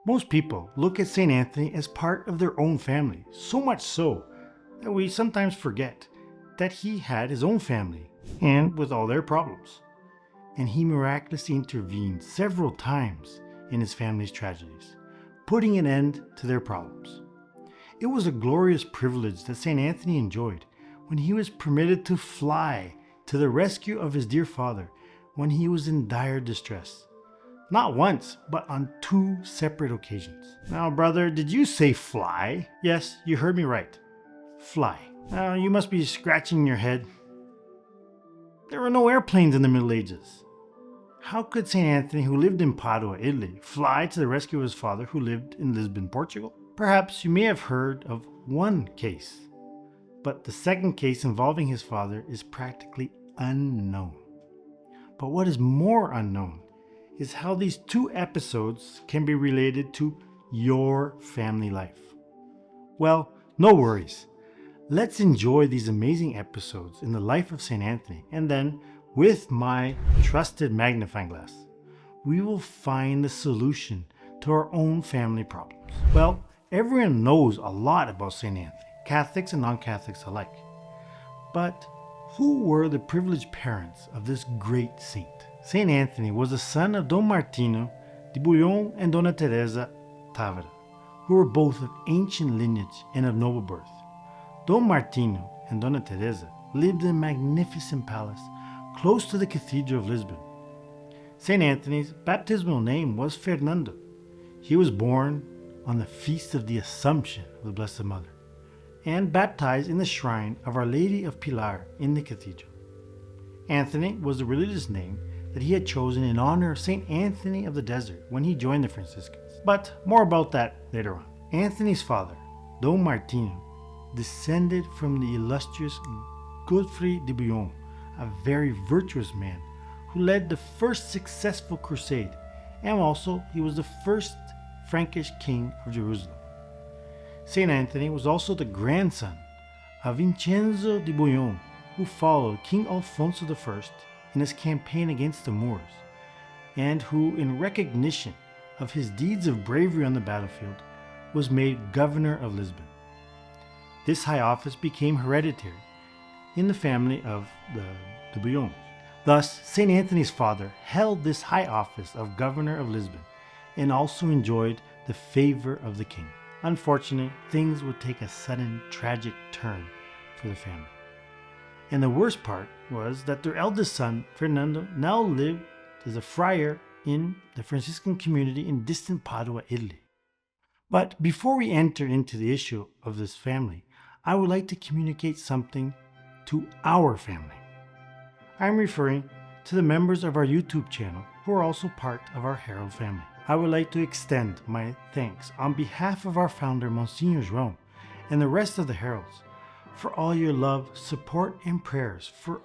Most people look at St. Anthony as part of their own family, so much so that we sometimes forget that he had his own family and with all their problems. And he miraculously intervened several times in his family's tragedies, putting an end to their problems. It was a glorious privilege that St. Anthony enjoyed when he was permitted to fly to the rescue of his dear father when he was in dire distress. Not once, but on 2 separate occasions. Now, brother, did you say fly? Yes, you heard me right. Fly. Now, you must be scratching your head. There were no airplanes in the Middle Ages. How could St. Anthony, who lived in Padua, Italy, fly to the rescue of his father who lived in Lisbon, Portugal? Perhaps you may have heard of one case, but the second case involving his father is practically unknown. But what is more unknown is how these 2 episodes can be related to your family life. Well, no worries. Let's enjoy these amazing episodes in the life of St. Anthony, and then, with my trusted magnifying glass, we will find the solution to our own family problems. Well, everyone knows a lot about St. Anthony, Catholics and non-Catholics alike. But who were the privileged parents of this great saint? St. Anthony was the son of Don Martino de Bouillon and Dona Teresa Távora, who were both of ancient lineage and of noble birth. Don Martino and Dona Teresa lived in a magnificent palace close to the Cathedral of Lisbon. St. Anthony's baptismal name was Fernando. He was born on the feast of the Assumption of the Blessed Mother and baptized in the shrine of Our Lady of Pilar in the cathedral. Anthony was the religious name that he had chosen in honor of St. Anthony of the Desert when he joined the Franciscans. But more about that later on. Anthony's father, Don Martino, descended from the illustrious Godfrey de Bouillon, a very virtuous man who led the first successful crusade, and also he was the first Frankish king of Jerusalem. St. Anthony was also the grandson of Vincenzo de Bouillon, who followed King Alfonso I in his campaign against the Moors, and who, in recognition of his deeds of bravery on the battlefield, was made governor of Lisbon. This high office became hereditary in the family of the Bouillons. Thus, St. Anthony's father held this high office of governor of Lisbon and also enjoyed the favor of the king. Unfortunately, things would take a sudden tragic turn for the family. And the worst part was that their eldest son, Fernando, now lived as a friar in the Franciscan community in distant Padua, Italy. But before we enter into the issue of this family, I would like to communicate something to our family. I'm referring to the members of our YouTube channel who are also part of our Herald family. I would like to extend my thanks on behalf of our founder, Monsignor João, and the rest of the Heralds, for all your love, support, and prayers for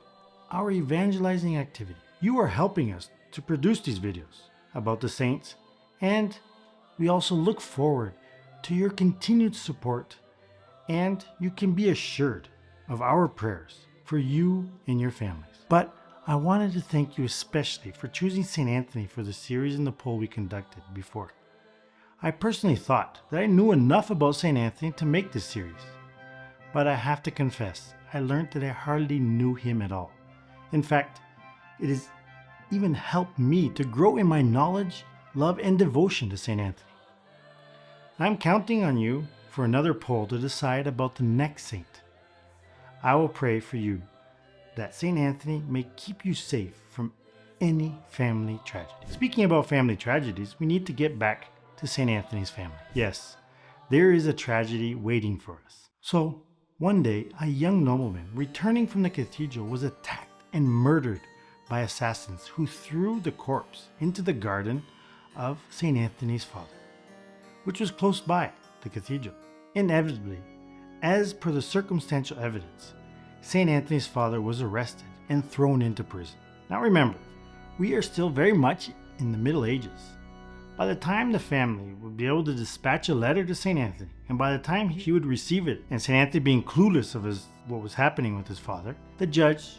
our evangelizing activity. You are helping us to produce these videos about the saints, and we also look forward to your continued support, and you can be assured of our prayers for you and your families. But I wanted to thank you especially for choosing St. Anthony for the series and the poll we conducted before. I personally thought that I knew enough about St. Anthony to make this series, but I have to confess, I learned that I hardly knew him at all. In fact, it has even helped me to grow in my knowledge, love, and devotion to St. Anthony. I'm counting on you for another poll to decide about the next saint. I will pray for you that St. Anthony may keep you safe from any family tragedy. Speaking about family tragedies, we need to get back to St. Anthony's family. Yes, there is a tragedy waiting for us. So, one day, a young nobleman returning from the cathedral was attacked and murdered by assassins who threw the corpse into the garden of St. Anthony's father, which was close by the cathedral. Inevitably, as per the circumstantial evidence, St. Anthony's father was arrested and thrown into prison. Now remember, we are still very much in the Middle Ages. By the time the family would be able to dispatch a letter to St. Anthony, and by the time he would receive it, and St. Anthony being clueless of what was happening with his father, the judge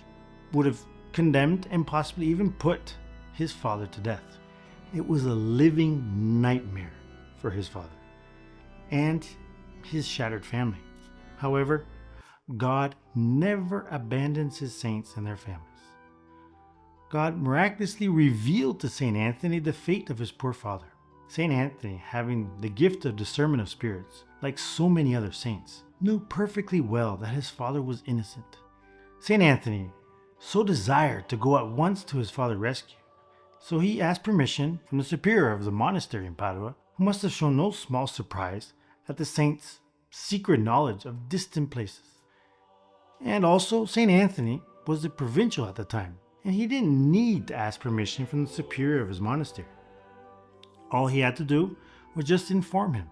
would have condemned and possibly even put his father to death. It was a living nightmare for his father and his shattered family. However, God never abandons his saints and their families. God miraculously revealed to St. Anthony the fate of his poor father. St. Anthony, having the gift of discernment of spirits, like so many other saints, knew perfectly well that his father was innocent. St. Anthony so desired to go at once to his father's rescue, so he asked permission from the superior of the monastery in Padua, who must have shown no small surprise at the saint's secret knowledge of distant places. And also, St. Anthony was the provincial at the time, and he didn't need to ask permission from the superior of his monastery. All he had to do was just inform him.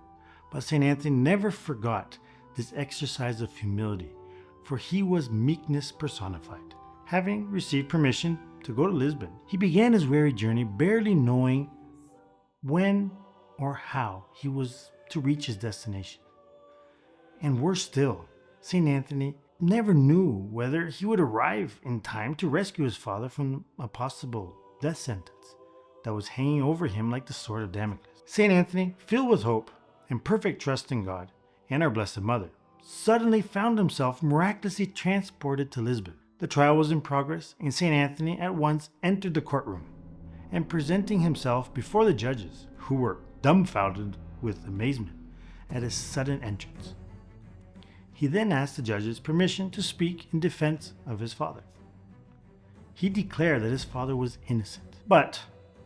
But St. Anthony never forgot this exercise of humility, for he was meekness personified. Having received permission to go to Lisbon, he began his weary journey barely knowing when or how he was to reach his destination. And worse still, St. Anthony never knew whether he would arrive in time to rescue his father from a possible death sentence that was hanging over him like the sword of Damocles. St. Anthony, filled with hope and perfect trust in God and our Blessed Mother, suddenly found himself miraculously transported to Lisbon. The trial was in progress, and St. Anthony at once entered the courtroom, and presenting himself before the judges, who were dumbfounded with amazement at his sudden entrance. He then asked the judges permission to speak in defense of his father. He declared that his father was innocent. But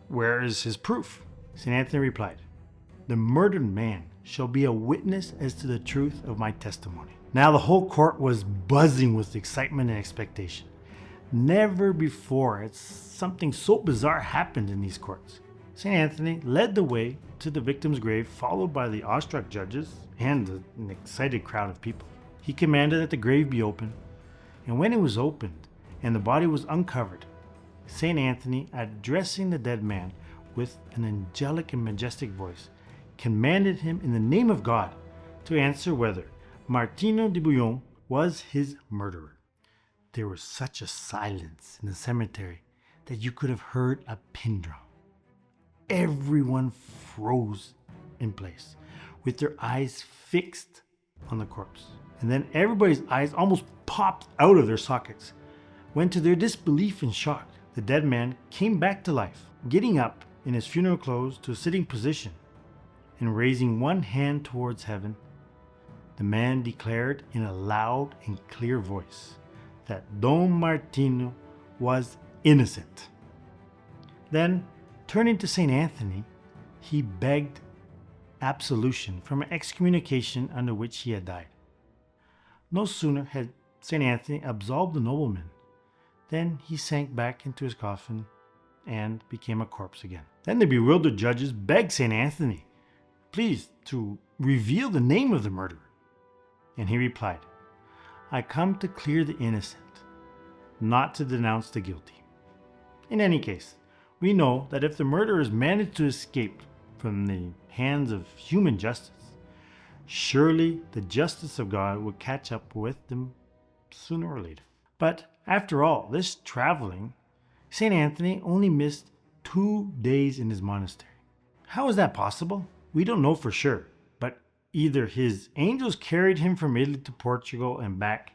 where is his proof? St. Anthony replied, "The murdered man shall be a witness as to the truth of my testimony." Now the whole court was buzzing with excitement and expectation. Never before had something so bizarre happened in these courts. St. Anthony led the way to the victim's grave, followed by the awestruck judges and an excited crowd of people. He commanded that the grave be opened, and when it was opened and the body was uncovered, St. Anthony, addressing the dead man with an angelic and majestic voice, commanded him in the name of God to answer whether Martino de Bouillon was his murderer. There was such a silence in the cemetery that you could have heard a pin drop. Everyone froze in place, with their eyes fixed on the corpse. And then everybody's eyes almost popped out of their sockets, when to their disbelief and shock, the dead man came back to life, getting up in his funeral clothes to a sitting position, and raising one hand towards heaven, the man declared in a loud and clear voice that Don Martino was innocent. Then, turning to St. Anthony, he begged absolution from an excommunication under which he had died. No sooner had St. Anthony absolved the nobleman than he sank back into his coffin and became a corpse again. Then the bewildered judges begged St. Anthony, please, to reveal the name of the murderer. And he replied, "I come to clear the innocent, not to denounce the guilty." In any case, we know that if the murderers managed to escape from the hands of human justice, surely the justice of God would catch up with them sooner or later. But after all this traveling, St. Anthony only missed 2 days in his monastery. How is that possible? We don't know for sure, but either his angels carried him from Italy to Portugal and back,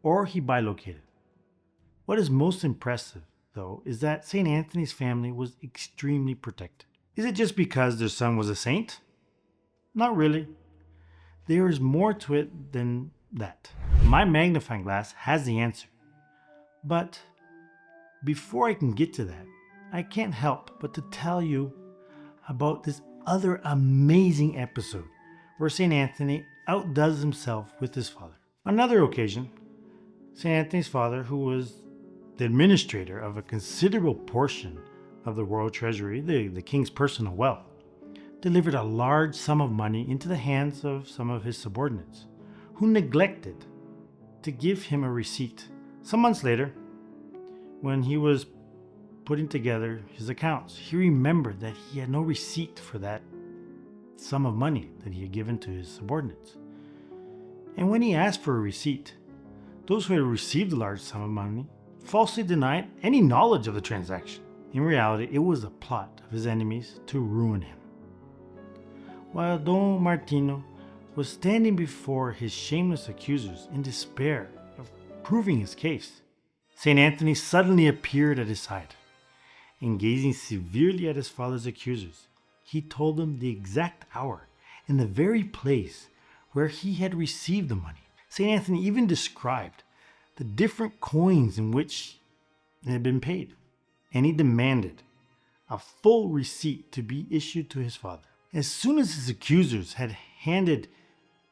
or he bilocated. What is most impressive, though, is that St. Anthony's family was extremely protected. Is it just because their son was a saint? Not really. There is more to it than that. My magnifying glass has the answer. But before I can get to that, I can't help but to tell you about this other amazing episode where St. Anthony outdoes himself with his father. On another occasion, St. Anthony's father, who was the administrator of a considerable portion of the royal treasury, the king's personal wealth, delivered a large sum of money into the hands of some of his subordinates, who neglected to give him a receipt. Some months later, when he was putting together his accounts, he remembered that he had no receipt for that sum of money that he had given to his subordinates. And when he asked for a receipt, those who had received the large sum of money falsely denied any knowledge of the transaction. In reality, it was a plot of his enemies to ruin him. While Don Martino was standing before his shameless accusers in despair of proving his case, St. Anthony suddenly appeared at his side, and gazing severely at his father's accusers, he told them the exact hour and the very place where he had received the money. St. Anthony even described the different coins in which it had been paid, and he demanded a full receipt to be issued to his father. As soon as his accusers had handed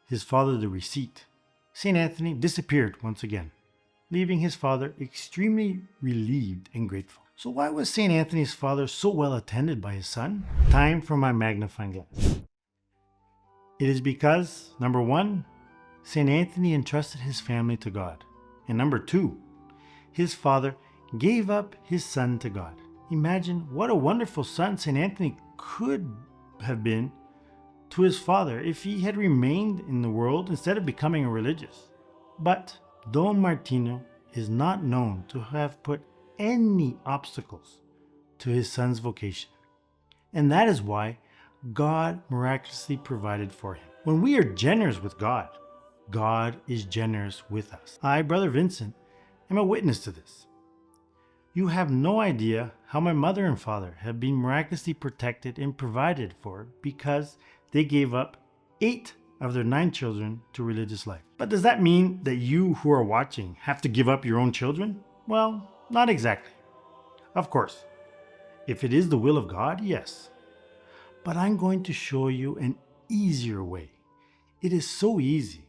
his father the receipt, St. Anthony disappeared once again, leaving his father extremely relieved and grateful. So why was St. Anthony's father so well attended by his son? Time for my magnifying glass. It is because, number one, St. Anthony entrusted his family to God. And number two, his father gave up his son to God. Imagine what a wonderful son St. Anthony could have been to his father if he had remained in the world instead of becoming a religious. But Don Martino is not known to have put any obstacles to his son's vocation. And that is why God miraculously provided for him. When we are generous with God, God is generous with us. I, Brother Vincent, am a witness to this. You have no idea how my mother and father have been miraculously protected and provided for because they gave up 8 of their 9 children to religious life. But does that mean that you who are watching have to give up your own children? Well, not exactly. Of course, if it is the will of God, yes. But I'm going to show you an easier way. It is so easy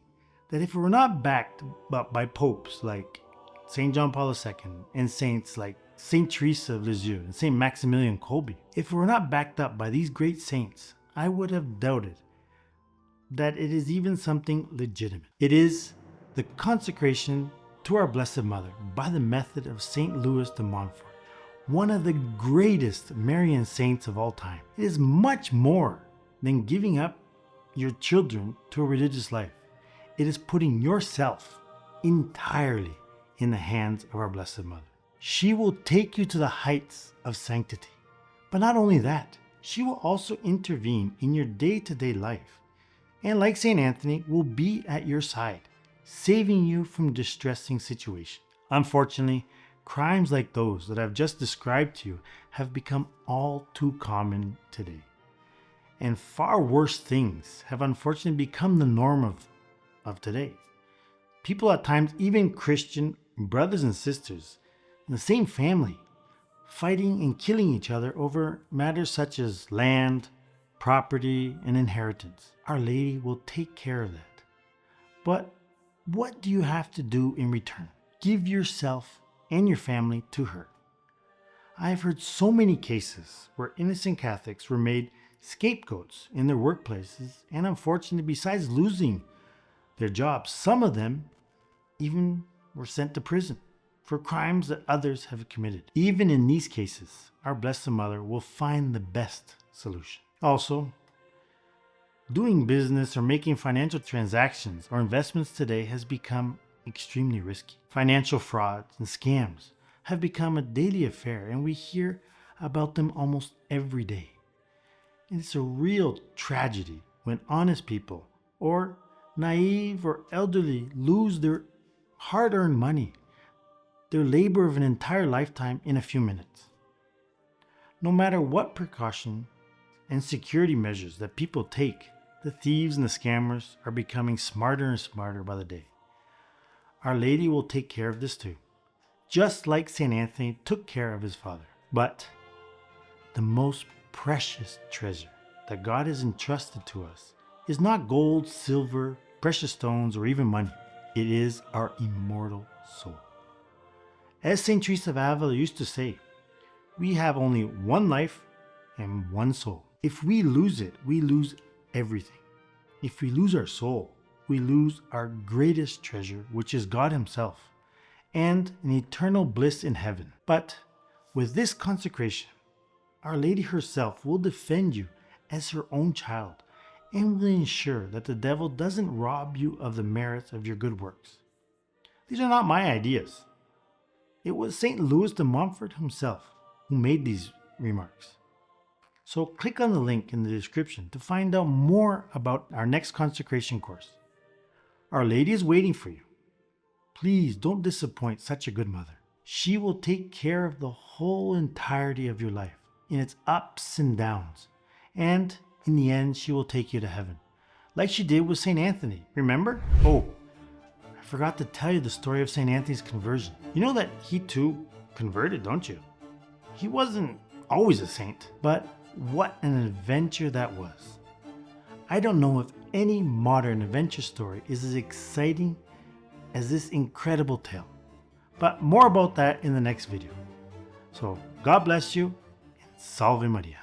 that if it were not backed up by popes like St. John Paul II and saints like St. Teresa of Lisieux and St. Maximilian Kolbe, if it were not backed up by these great saints, I would have doubted that it is even something legitimate. It is the consecration to our Blessed Mother by the method of St. Louis de Montfort, one of the greatest Marian saints of all time. It is much more than giving up your children to a religious life. It is putting yourself entirely in the hands of our Blessed Mother. She will take you to the heights of sanctity. But not only that, she will also intervene in your day-to-day life. And like St. Anthony, will be at your side, saving you from distressing situations. Unfortunately, crimes like those that I've just described to you have become all too common today. And far worse things have unfortunately become the norm of today. People at times, even Christian brothers and sisters in the same family, fighting and killing each other over matters such as land, property, and inheritance. Our Lady will take care of that. But what do you have to do in return? Give yourself and your family to her. I have heard so many cases where innocent Catholics were made scapegoats in their workplaces, and unfortunately, besides losing their jobs, some of them even were sent to prison for crimes that others have committed. Even in these cases, our Blessed Mother will find the best solution. Also, doing business or making financial transactions or investments today has become extremely risky. Financial frauds and scams have become a daily affair, and we hear about them almost every day. And it's a real tragedy when honest people or naive or elderly lose their hard-earned money, their labor of an entire lifetime in a few minutes. No matter what precaution and security measures that people take, the thieves and the scammers are becoming smarter and smarter by the day. Our Lady will take care of this too, just like St. Anthony took care of his father. But the most precious treasure that God has entrusted to us is not gold, silver, precious stones, or even money. It is our immortal soul. As St. Teresa of Avila used to say, we have only one life and one soul. If we lose it, we lose everything. If we lose our soul, we lose our greatest treasure, which is God Himself, and an eternal bliss in heaven. But with this consecration, Our Lady herself will defend you as her own child and will ensure that the devil doesn't rob you of the merits of your good works. These are not my ideas. It was St. Louis de Montfort himself who made these remarks. So click on the link in the description to find out more about our next consecration course. Our Lady is waiting for you. Please don't disappoint such a good mother. She will take care of the whole entirety of your life in its ups and downs. And in the end, she will take you to heaven, like she did with St. Anthony. Remember? Oh, I forgot to tell you the story of St. Anthony's conversion. You know that he too converted, don't you? He wasn't always a saint, but what an adventure that was. I don't know if any modern adventure story is as exciting as this incredible tale, but more about that in the next video. So God bless you and Salve Maria.